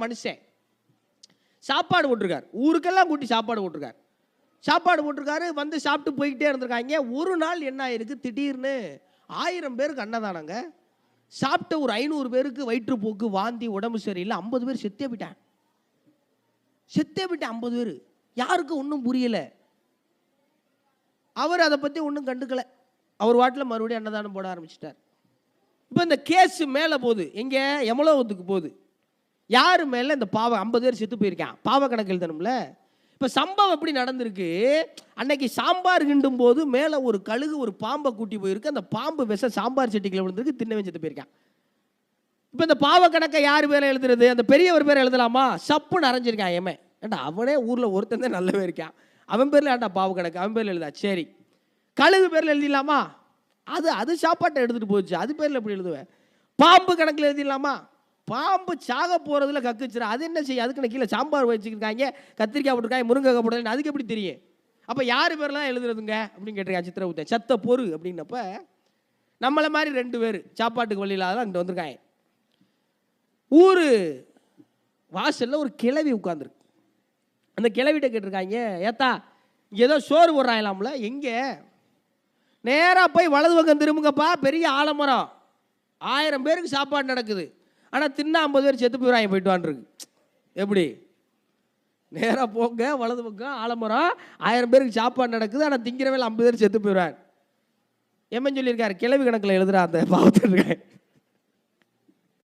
மனுஷன் சாப்பாடு போட்டிருக்காரு, ஊருக்கெல்லாம் கூட்டி சாப்பாடு போட்டிருக்காரு. வந்து சாப்பிட்டு போய்கிட்டே இருந்திருக்காங்க. ஒரு நாள் என்ன ஆயிருக்கு, திடீர்னு 1000 பேருக்கு அன்னதானங்க. சாப்பிட்ட ஒரு 500 பேருக்கு வயிற்றுப்போக்கு, வாந்தி, உடம்பு சரியில்லை. 50 பேர் செத்தே போயிட்டான். 50 பேர். யாருக்கு ஒன்றும் புரியல. அவர் அதை பற்றி ஒன்றும் கண்டுக்கல. அவர் வாட்டில் மறுபடியும் அன்னதானம் போட ஆரம்பிச்சிட்டார். இப்போ இந்த கேஸ் மேலே போகுது, எங்கே யமலோகத்துக்கு போகுது. யார் மேலே? இந்த 50 பேர் செத்து போயிருக்கான். பாவ கணக்கு எழுதணும்ல. இப்போ சம்பவம் எப்படி நடந்திருக்கு, அன்னைக்கு சாம்பார் கிண்டும் போது மேலே ஒரு கழுகு ஒரு பாம்பை கூட்டி போயிருக்கு. அந்த பாம்பு விஷம் சாம்பார் சட்டிக்குள்ள விழுந்திருக்கு, தின்னவன் செத்து போயிருக்கான். இப்போ இந்த பாவ கணக்கை யார் பேரை எழுதுறது? அந்த பெரியவர் பேரை எழுதலாமா? சப்புன்னு அரைஞ்சிருக்கான். ஏமே ஏண்டா அவனே ஊரில் ஒருத்தன் தான் நல்லவே இருக்கான், அவன் பேரில் ஏண்டா பாவ கணக்கு, அவன் பேரில் எழுதா. சரி, கழுகு பேரில் எழுதிடலாமா? அது சாப்பாட்டை எடுத்துகிட்டு போச்சு, அது பேரில் எப்படி எழுதுவேன்? பாம்பு கணக்கில் எழுதிடலாமா? பாம்பு சாக போகிறதுல கக்குச்சுரா, அது என்ன செய்ய? அதுக்கு கீழே சாம்பார் வச்சுருக்காங்க, கத்திரிக்காய் போட்டிருக்காங்க, முருங்கைக்காய் போட்டிருக்காங்க, அதுக்கு எப்படி தெரியும்? அப்போ யார் பேர்லாம் எழுதுறதுங்க அப்படின்னு கேட்டிருக்காங்க சித்திரகுப்தன். சத்த பொறு அப்படின்னப்ப நம்மளை மாதிரி 2 பேர் சாப்பாட்டுக்கு வழி இல்லாத அங்கிட்டு வந்திருக்காங்க. ஊர் வாசலில் ஒரு கிழவி உட்காந்துருக்கு. அந்த கிழவிட்ட கேட்டிருக்காங்க, ஏத்தா ஏதோ சோறு போடுறாங்களாம்ல, எங்கே? நேராக போய் வலது பக்கம் திரும்புங்கப்பா, பெரிய ஆலமரம், 1000 பேருக்கு சாப்பாடு நடக்குது. ஆனால் தின்னா 50 பேர் செத்து போயிடுவாங்க, போயிட்டு வான்ருக்கு. எப்படி? நேராக போங்க, வலது பக்கம் ஆலமரம், 1000 பேருக்கு சாப்பாடு நடக்குது, ஆனால் திங்கிறவேல 50 பேர் செத்து போயிடுவாங்க. எம்மன் சொல்லியிருக்காரு, கிழவி கணக்கில் எழுதுறா அந்த பாவத்தில் இருக்காங்க.